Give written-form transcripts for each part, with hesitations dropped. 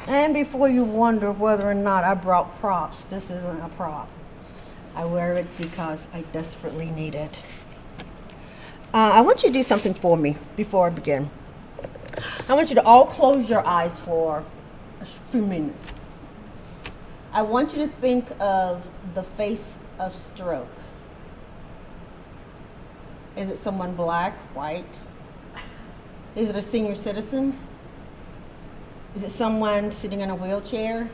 And before you wonder whether or not I brought props, this isn't a prop. I wear it because I desperately need it. I want you to do something for me before I begin. I want you to all close your eyes for a few minutes. I want you to think of the face of stroke. Is it someone black, white? Is it a senior citizen? Is it someone sitting in a wheelchair?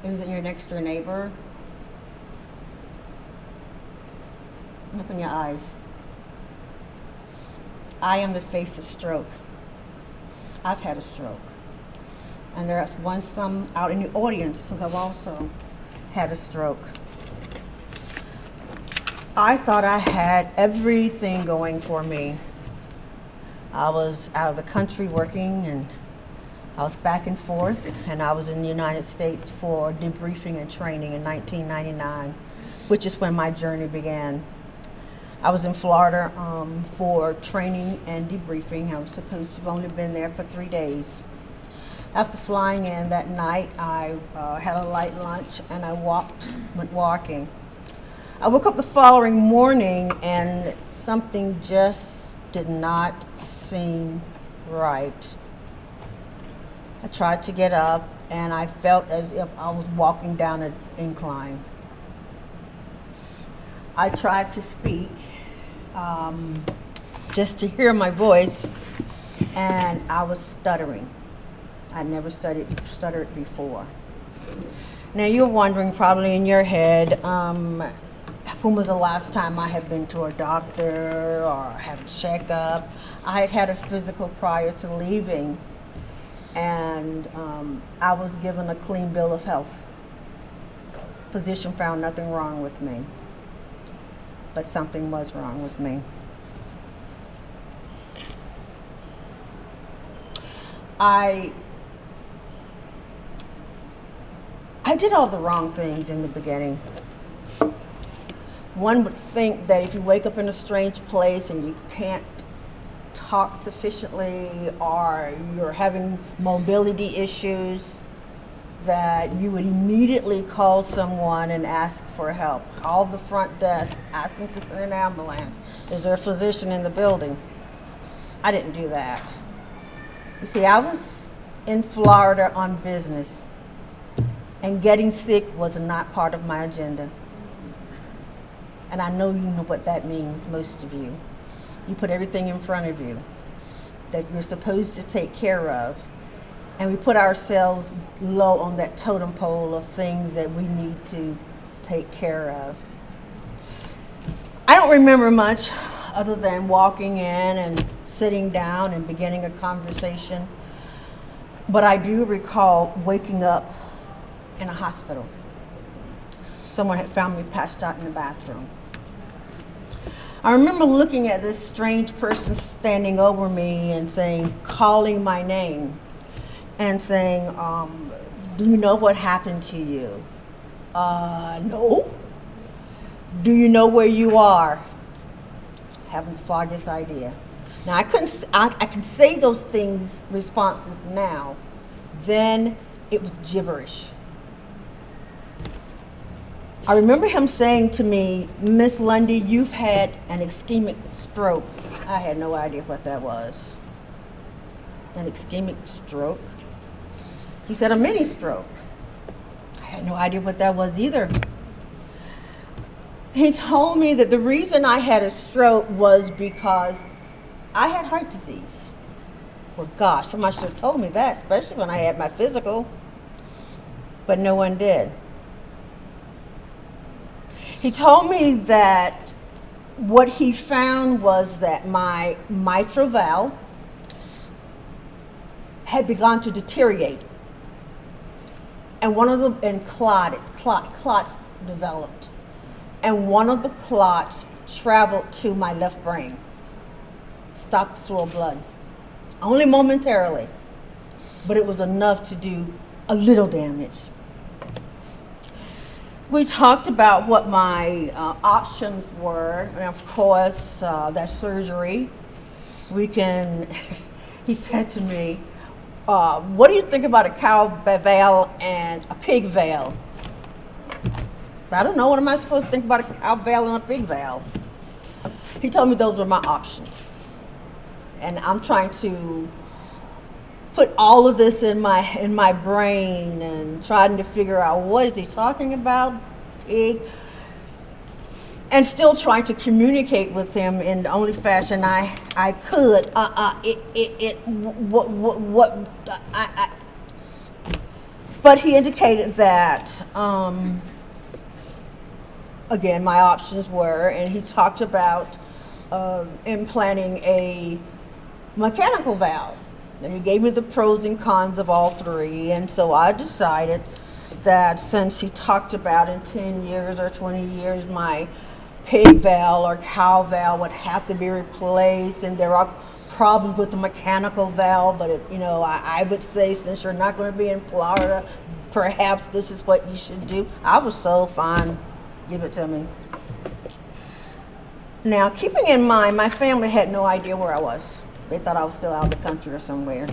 Is it your next door neighbor? Open your eyes. I am the face of stroke. I've had a stroke. And there's some out in the audience who have also had a stroke. I thought I had everything going for me. I was out of the country working, and I was back and forth, and I was in the United States for debriefing and training in 1999, which is when my journey began. I was in Florida for training and debriefing. I was supposed to have only been there for 3 days. After flying in that night, I had a light lunch, and I went walking. I woke up the following morning, and something just did not seem right. I tried to get up, and I felt as if I was walking down an incline. I tried to speak just to hear my voice, and I was stuttering. I never stuttered before. Now you're wondering probably in your head, when was the last time I had been to a doctor or had a checkup? I had had a physical prior to leaving, and I was given a clean bill of health. Physician found nothing wrong with me, but something was wrong with me. I did all the wrong things in the beginning. One would think that if you wake up in a strange place and you can't talk sufficiently, or you're having mobility issues, that you would immediately call someone and ask for help. Call the front desk, ask them to send an ambulance. Is there a physician in the building? I didn't do that. You see, I was in Florida on business, and getting sick was not part of my agenda. And I know you know what that means, most of you. You put everything in front of you that you're supposed to take care of, and we put ourselves low on that totem pole of things that we need to take care of. I don't remember much other than walking in and sitting down and beginning a conversation, but I do recall waking up in a hospital. Someone had found me passed out in the bathroom. I remember looking at this strange person standing over me and calling my name and saying, do you know what happened to you? No. Do you know where you are? Haven't the foggiest idea. Now I can say those responses now. Then it was gibberish. I remember him saying to me, Miss Lundy, you've had an ischemic stroke. I had no idea what that was. An ischemic stroke? He said a mini stroke. I had no idea what that was either. He told me that the reason I had a stroke was because I had heart disease. Well, gosh, somebody should have told me that, especially when I had my physical. But no one did. He told me that what he found was that my mitral valve had begun to deteriorate, and clots developed, and one of the clots traveled to my left brain, stopped the flow of blood, only momentarily, but it was enough to do a little damage. We talked about what my options were, and of course, that surgery. He said to me, what do you think about a cow valve and a pig valve? I don't know. What am I supposed to think about a cow valve and a pig valve? He told me those were my options. And I'm trying to put all of this in my brain and trying to figure out what is he talking about, pig, and still trying to communicate with him in the only fashion I could. But he indicated that, again, my options were, and he talked about implanting a mechanical valve. And he gave me the pros and cons of all three, and so I decided that since he talked about in 10 years or 20 years my pig valve or cow valve would have to be replaced, and there are problems with the mechanical valve, but I would say since you're not going to be in Florida, perhaps this is what you should do. I was so fine. Give it to me. Now, keeping in mind, my family had no idea where I was. They thought I was still out of the country or somewhere.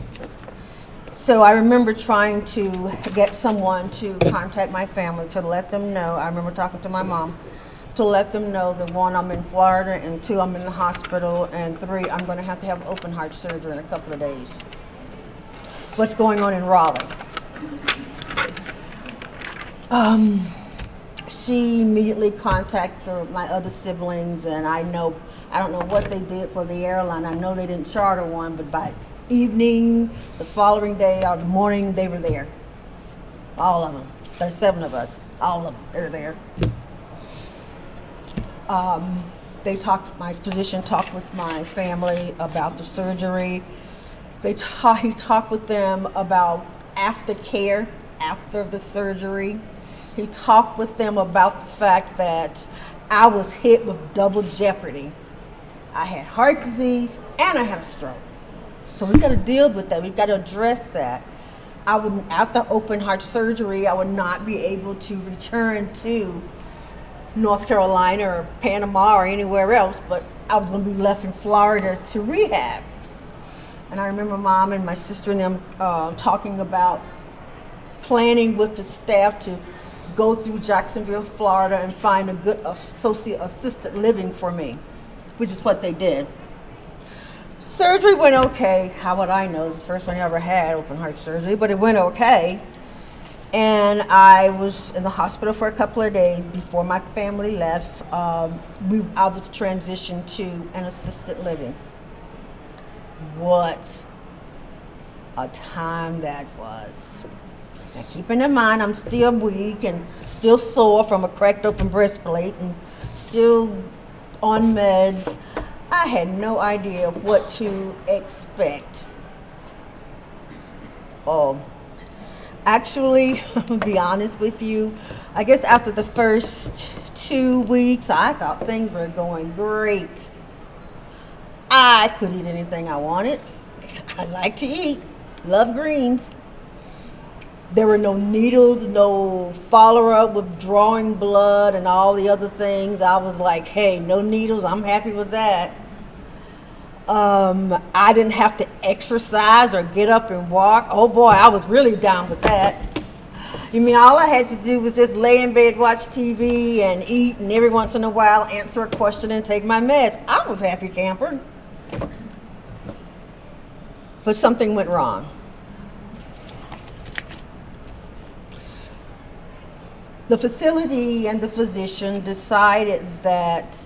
So I remember trying to get someone to contact my family to let them know. I remember talking to my mom to let them know that 1, I'm in Florida, and 2, I'm in the hospital, and 3, I'm going to have open heart surgery in a couple of days. What's going on in Raleigh? She immediately contacted my other siblings, and I don't know what they did for the airline. I know they didn't charter one, but by evening, the following day or the morning, they were there. All of them. There's 7 of us. All of them. They're there. My physician talked with my family about the surgery. He talked with them about aftercare after the surgery. He talked with them about the fact that I was hit with double jeopardy. I had heart disease and I had a stroke. So we've got to deal with that. We've got to address that. After open heart surgery, I would not be able to return to North Carolina or Panama or anywhere else, but I was going to be left in Florida to rehab. And I remember Mom and my sister and them talking about planning with the staff to go through Jacksonville, Florida, and find a good assisted living for me, which is what they did. Surgery went okay. How would I know? It's the first one I ever had, open heart surgery, but it went okay. And I was in the hospital for a couple of days before my family left. I was transitioned to an assisted living. What a time that was. Now, keeping in mind, I'm still weak and still sore from a cracked open breastplate and still on meds. I had no idea what to expect. Actually, to be honest with you, I guess after the first 2 weeks, I thought things were going great. I could eat anything I wanted. I like to eat. Love greens. There were no needles, no follow-up with drawing blood and all the other things. I was like, hey, no needles, I'm happy with that. I didn't have to exercise or get up and walk. Oh boy, I was really down with that. You mean all I had to do was just lay in bed, watch TV, and eat, and every once in a while answer a question and take my meds. I was happy camper. But something went wrong. The facility and the physician decided that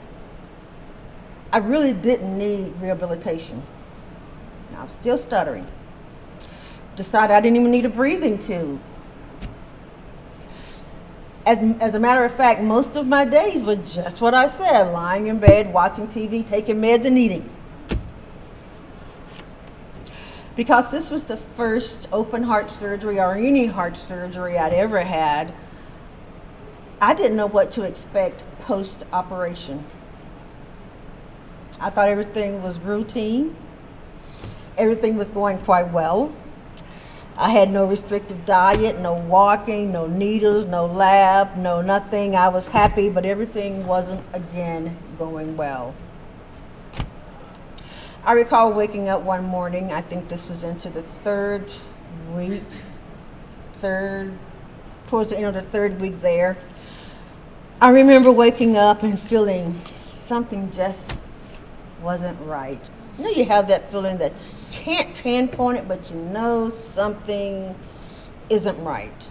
I really didn't need rehabilitation. Now, I'm still stuttering. Decided I didn't even need a breathing tube. As a matter of fact, most of my days were just what I said, lying in bed, watching TV, taking meds, and eating. Because this was the first open heart surgery or any heart surgery I'd ever had, I didn't know what to expect post-operation. I thought everything was routine. Everything was going quite well. I had no restrictive diet, no walking, no needles, no lab, no nothing. I was happy, but everything wasn't, again, going well. I recall waking up one morning, I think this was into the third week, towards the end of the third week there, I remember waking up and feeling something just wasn't right. You know, you have that feeling that you can't pinpoint it, but you know something isn't right.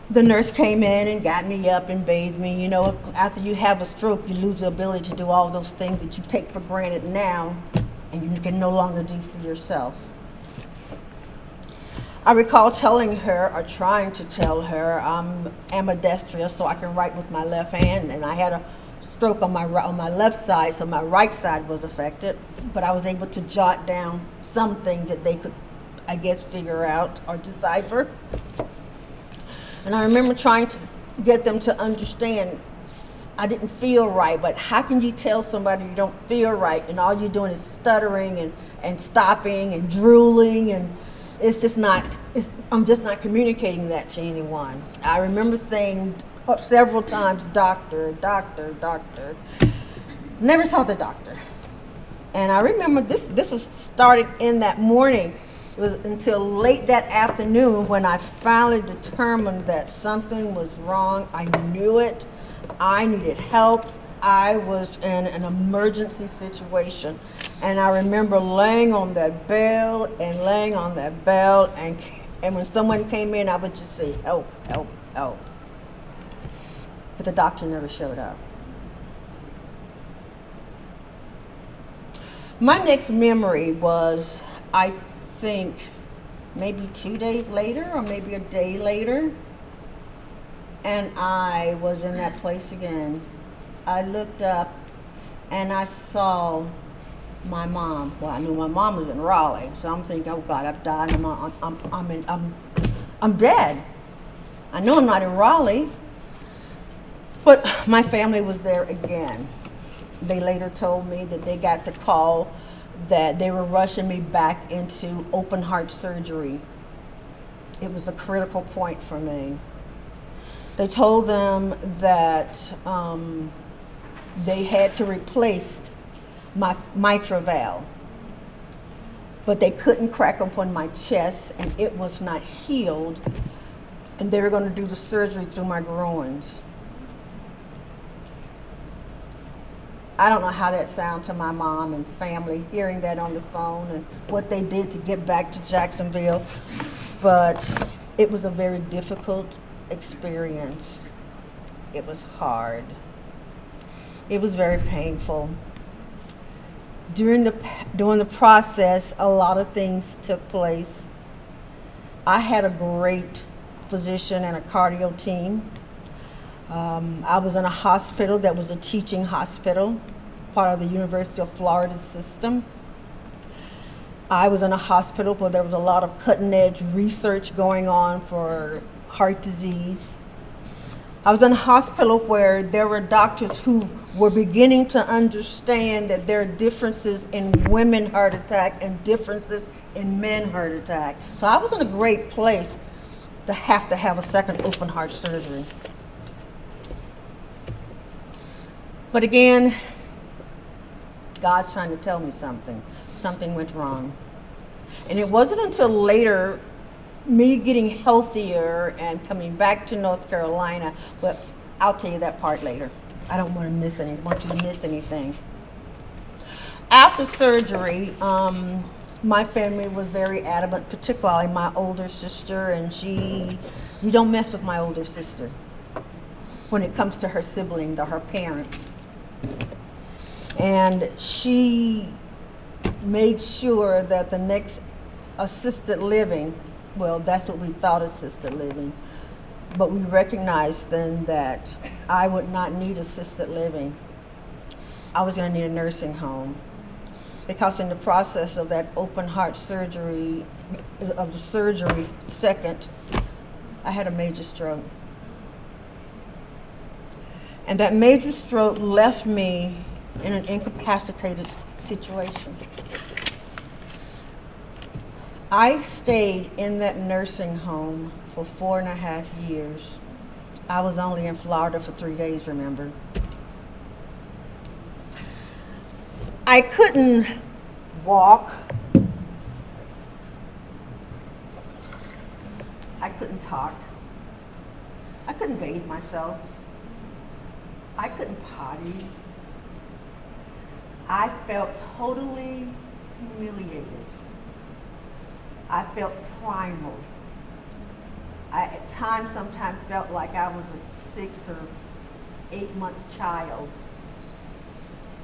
The nurse came in and got me up and bathed me. You know, after you have a stroke, you lose the ability to do all those things that you take for granted now and you can no longer do for yourself. I recall telling her, or trying to tell her, I'm ambidextrous, so I can write with my left hand, and I had a stroke on my left side, so my right side was affected, but I was able to jot down some things that they could, I guess, figure out or decipher. And I remember trying to get them to understand I didn't feel right, but how can you tell somebody you don't feel right and all you're doing is stuttering and stopping and drooling, and I'm just not communicating that to anyone. I remember saying several times, doctor, doctor, doctor. Never saw the doctor. And I remember this was started in that morning. It was until late that afternoon when I finally determined that something was wrong. I knew it. I needed help. I was in an emergency situation. And I remember laying on that bell and laying on that bell, and when someone came in, I would just say, help, help, help. But the doctor never showed up. My next memory was, I think, maybe 2 days later or maybe a day later, and I was in that place again. I looked up and I saw my mom. Well, I knew my mom was in Raleigh, so I'm thinking, oh God, I've died. I'm dead. I know I'm not in Raleigh, but my family was there again. They later told me that they got the call that they were rushing me back into open heart surgery. It was a critical point for me. They told them that they had to replace my mitral valve, but they couldn't crack open my chest and it was not healed, and they were going to do the surgery through my groins. I don't know how that sounded to my mom and family, hearing that on the phone and what they did to get back to Jacksonville, but it was a very difficult experience. It was hard. It was very painful. During the process, a lot of things took place. I had a great physician and a cardio team. I was in a hospital that was a teaching hospital, part of the University of Florida system. I was in a hospital where there was a lot of cutting-edge research going on for heart disease. I was in a hospital where there were doctors who were beginning to understand that there are differences in women heart attack and differences in men heart attack. So I was in a great place to have a second open heart surgery. But again, God's trying to tell me something. Something went wrong. And it wasn't until later, me getting healthier and coming back to North Carolina, but I'll tell you that part later. I don't want you to miss anything. After surgery, my family was very adamant, particularly my older sister, and you don't mess with my older sister when it comes to her siblings or her parents. And she made sure that the next assisted living, well, that's what we thought, assisted living, but we recognized then that I would not need assisted living. I was going to need a nursing home, because in the process of that open heart surgery, second, I had a major stroke. And that major stroke left me in an incapacitated situation. I stayed in that nursing home for 4.5 years. I was only in Florida for 3 days, remember. I couldn't walk. talk. I couldn't bathe myself. I couldn't potty. I felt totally humiliated. I felt primal. I at times sometimes felt like I was a 6 or 8 month child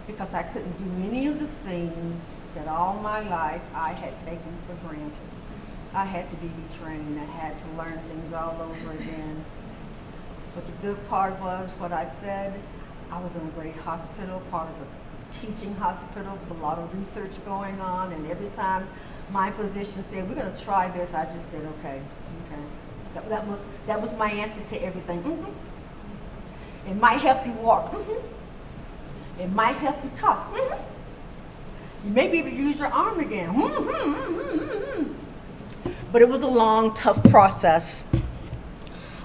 because I couldn't do any of the things that all my life I had taken for granted. I had to be retrained. I had to learn things all over again. But the good part was what I said, I was in a great hospital, part of a teaching hospital with a lot of research going on, and every time my physician said, we're going to try this, I just said, okay. That was my answer to everything. Mm-hmm. It might help you walk. Mm-hmm. It might help you talk. Mm-hmm. You may be able to use your arm again. Mm-hmm. But it was a long, tough process.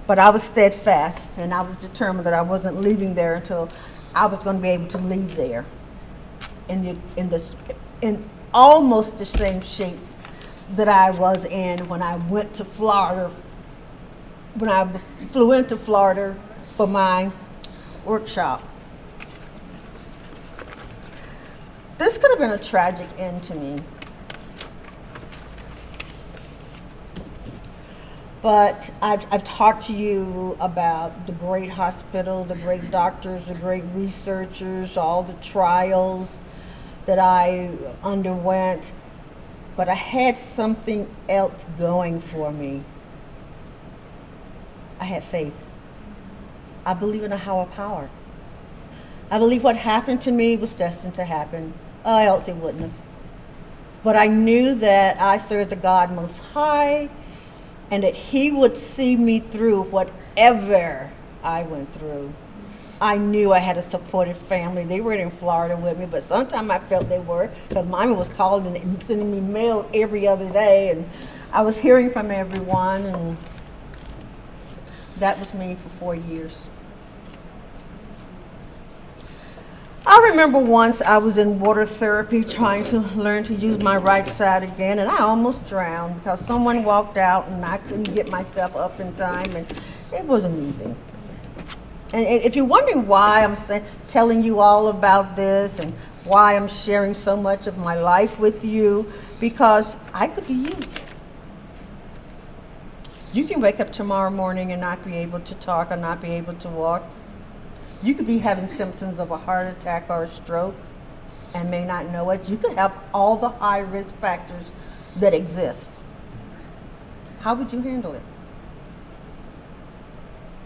But I was steadfast, and I was determined that I wasn't leaving there until I was going to be able to leave there in almost the same shape that I was in when I went to Florida, when I flew into Florida for my workshop. This could have been a tragic end to me. But I've talked to you about the great hospital, the great doctors, the great researchers, all the trials that I underwent. But I had something else going for me. I had faith. I believe in a higher power. I believe what happened to me was destined to happen, or else it wouldn't have. But I knew that I served the God Most High, and that He would see me through whatever I went through. I knew I had a supportive family. They weren't in Florida with me, but sometimes I felt they were, because Mommy was calling and sending me mail every other day, and I was hearing from everyone, and that was me for 4 years. I remember once I was in water therapy trying to learn to use my right side again, and I almost drowned because someone walked out and I couldn't get myself up in time, and it wasn't easy. And if you're wondering why I'm telling you all about this and why I'm sharing so much of my life with you, because I could be you. You can wake up tomorrow morning and not be able to talk or not be able to walk. You could be having symptoms of a heart attack or a stroke and may not know it. You could have all the high risk factors that exist. How would you handle it?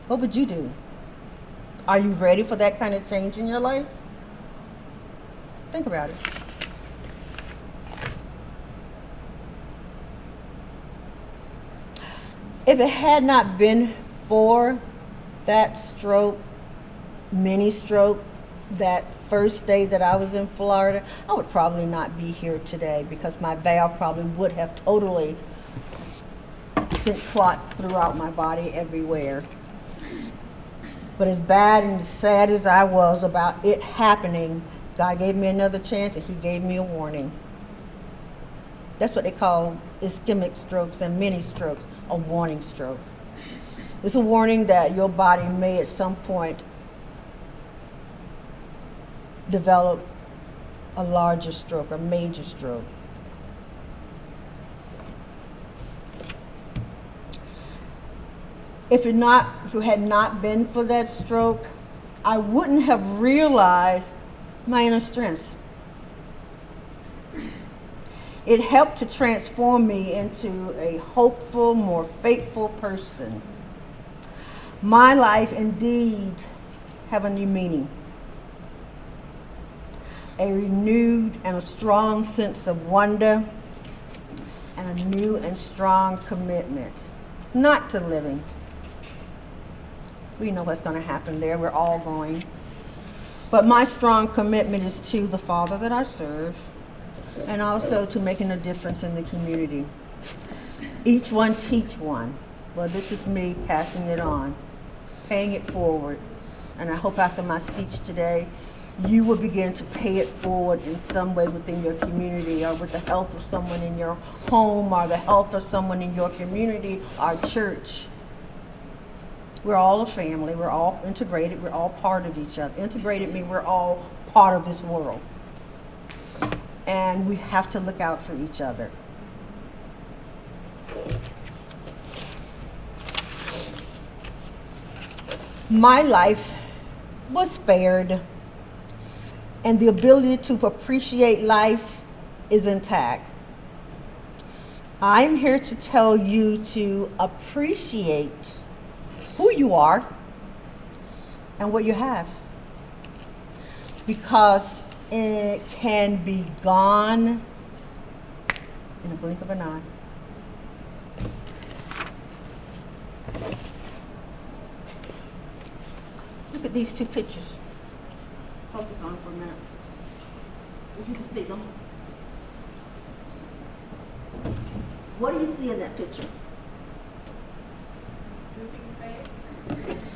What would you do? Are you ready for that kind of change in your life? Think about it. If it had not been for that stroke, mini stroke, that first day that I was in Florida, I would probably not be here today because my valve probably would have totally sent clots throughout my body everywhere. But as bad and as sad as I was about it happening, God gave me another chance and He gave me a warning. That's what they call ischemic strokes and mini strokes, a warning stroke. It's a warning that your body may at some point develop a larger stroke, a major stroke. If it had not been for that stroke, I wouldn't have realized my inner strength. It helped to transform me into a hopeful, more faithful person. My life indeed have a new meaning. A renewed and a strong sense of wonder, and a new and strong commitment, not to living. We know what's going to happen there. We're all going. But my strong commitment is to the Father that I serve, and also to making a difference in the community. Each one teach one. Well, this is me passing it on, paying it forward. And I hope after my speech today, you will begin to pay it forward in some way within your community, or with the health of someone in your home, or the health of someone in your community or church. We're all a family. We're all integrated. We're all part of each other. Integrated means we're all part of this world. And we have to look out for each other. My life was spared, and the ability to appreciate life is intact. I'm here to tell you to appreciate who you are and what you have, because it can be gone in a blink of an eye. Look at these two pictures. Focus on them for a minute. If you can see them. What do you see in that picture?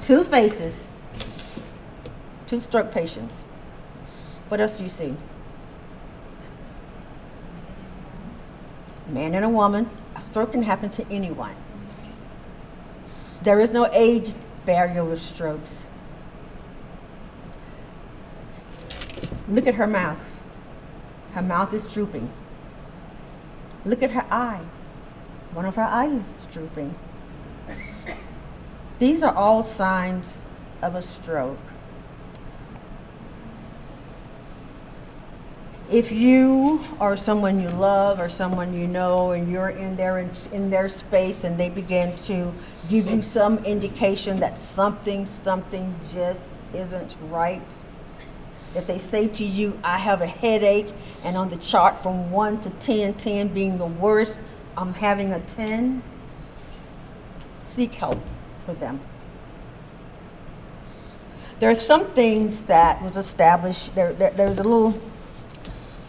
Two faces. Two stroke patients. What else do you see? A man and a woman. A stroke can happen to anyone. There is no age barrier with strokes. Look at her mouth. Her mouth is drooping. Look at her eye. One of her eyes is drooping. These are all signs of a stroke. If you or someone you love or someone you know and you're in their space and they begin to give you some indication that something just isn't right, if they say to you, I have a headache, and on the chart from 1 to 10, 10 being the worst, I'm having a 10, seek help for them. There are some things that was established. There's a little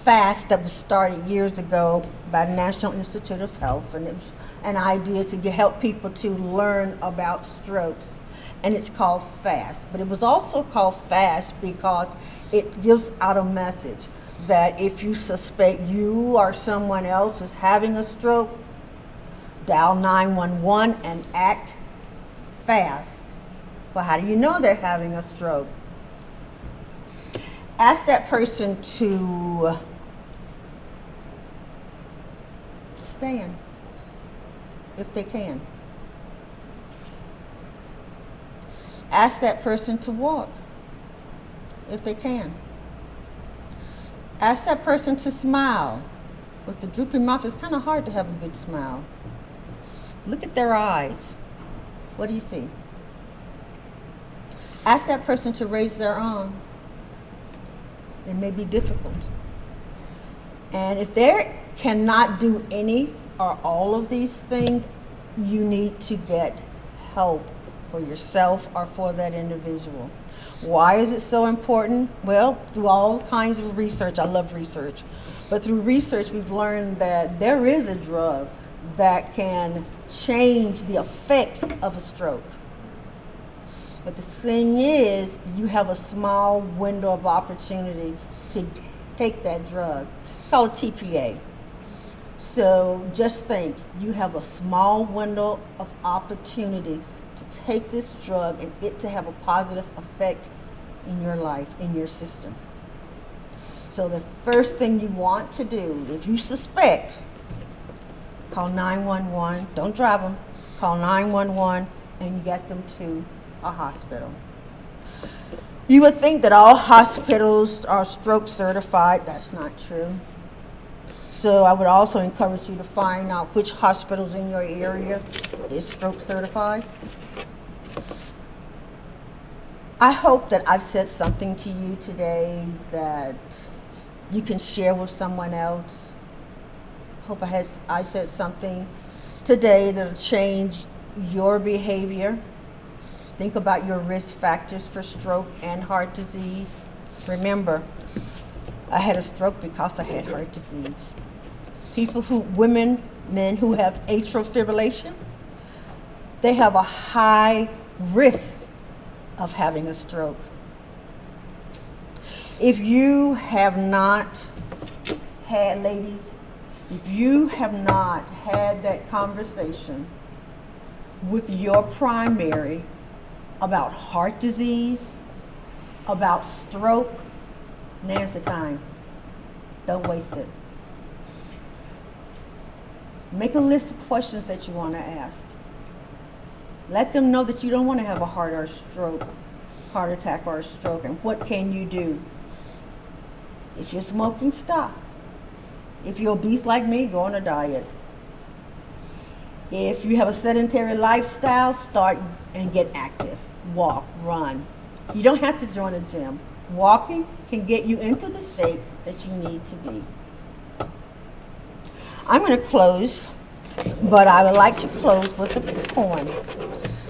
fast that was started years ago by the National Institute of Health, and it was an idea to help people to learn about strokes, and it's called FAST. But it was also called FAST because it gives out a message that if you suspect you or someone else is having a stroke, dial 911 and act fast. Well, how do you know they're having a stroke? Ask that person to stand if they can. Ask that person to walk if they can. Ask that person to smile. With the drooping mouth, it's kind of hard to have a good smile. Look at their eyes. What do you see? Ask that person to raise their arm. It may be difficult. And if they cannot do any or all of these things, you need to get help for yourself or for that individual. Why is it so important? Well, through all kinds of research, I love research, but through research we've learned that there is a drug that can change the effects of a stroke. But the thing is, you have a small window of opportunity to take that drug. It's called a TPA. So just think, you have a small window of opportunity to take this drug and it to have a positive effect in your life, in your system. So the first thing you want to do, if you suspect, call 911. Don't drive them. Call 911 and get them to a hospital. You would think that all hospitals are stroke certified. That's not true. So I would also encourage you to find out which hospitals in your area is stroke certified. I hope that I've said something to you today that you can share with someone else. Hope I said something today that'll change your behavior. Think about your risk factors for stroke and heart disease. Remember, I had a stroke because I had heart disease. Men who have atrial fibrillation, they have a high risk of having a stroke. If you have not had, ladies, if you have not had that conversation with your primary about heart disease, about stroke, now's the time. Don't waste it. Make a list of questions that you want to ask. Let them know that you don't want to have a heart attack or a stroke, and what can you do? If you're smoking, stop. If you're obese like me, go on a diet. If you have a sedentary lifestyle, start and get active. Walk, run. You don't have to join a gym. Walking can get you into the shape that you need to be. I'm going to close, but I would like to close with a poem.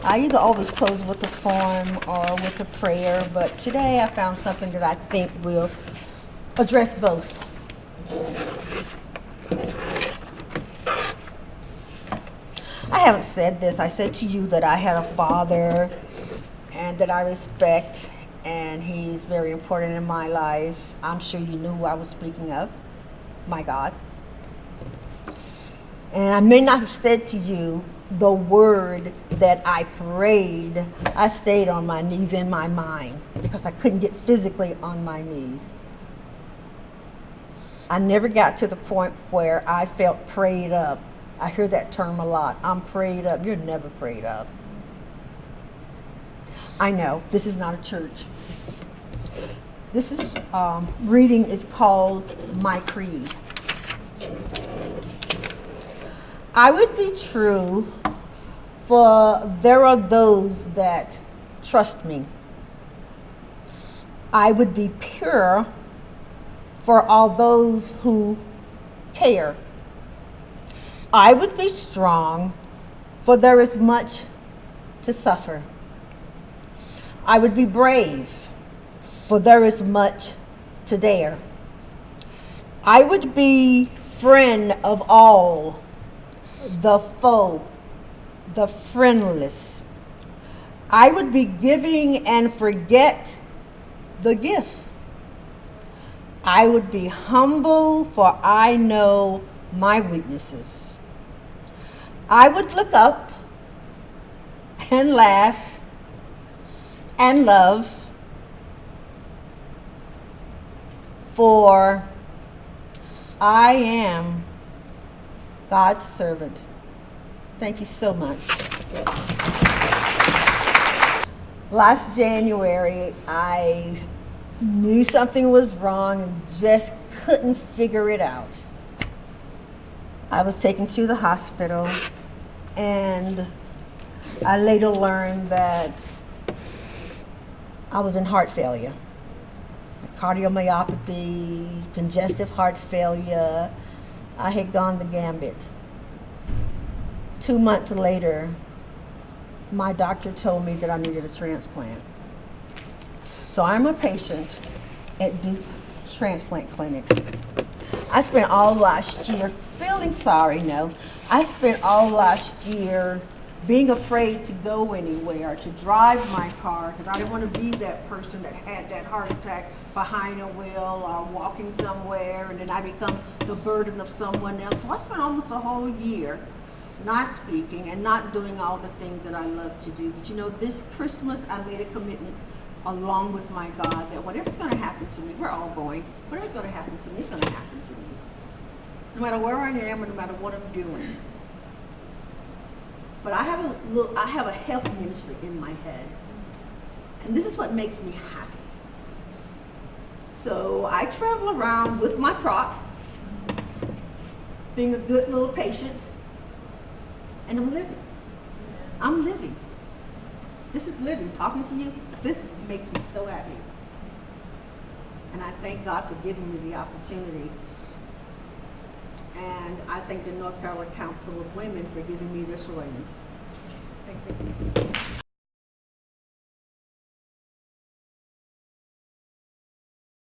I either always close with a poem or with a prayer, but today I found something that I think will address both. I haven't said this. I said to you that I had a father and that I respect, and he's very important in my life. I'm sure you knew who I was speaking of, my God. And I may not have said to you the word that I prayed. I stayed on my knees in my mind because I couldn't get physically on my knees. I never got to the point where I felt prayed up. I hear that term a lot. I'm prayed up. You're never prayed up. I know, this is not a church. This is, reading is called My Creed. I would be true, for there are those that trust me. I would be pure for all those who care. I would be strong, for there is much to suffer. I would be brave, for there is much to dare. I would be friend of all, the foe, the friendless. I would be giving and forget the gift. I would be humble, for I know my weaknesses. I would look up and laugh and love, for I am God's servant. Thank you so much. Last January, I knew something was wrong and just couldn't figure it out. I was taken to the hospital, and I later learned that I was in heart failure. Cardiomyopathy, congestive heart failure. I had gone the gambit. 2 months later, my doctor told me that I needed a transplant. So I'm a patient at Duke Transplant Clinic. I spent all last year feeling sorry, no. I spent all last year being afraid to go anywhere, to drive my car, because I didn't want to be that person that had that heart attack behind a wheel or walking somewhere, and then I become the burden of someone else. So I spent almost a whole year not speaking and not doing all the things that I love to do. But you know, this Christmas I made a commitment along with my God that whatever's going to happen to me, we're all going, whatever's going to happen to me, it's going to happen to me. No matter where I am or no matter what I'm doing. But I have a health ministry in my head. And this is what makes me happy. So I travel around with my prop, being a good little patient, and I'm living. I'm living. This is living. Talking to you, this makes me so happy. And I thank God for giving me the opportunity. And I thank the North Carolina Council of Women for giving me this audience. Thank you.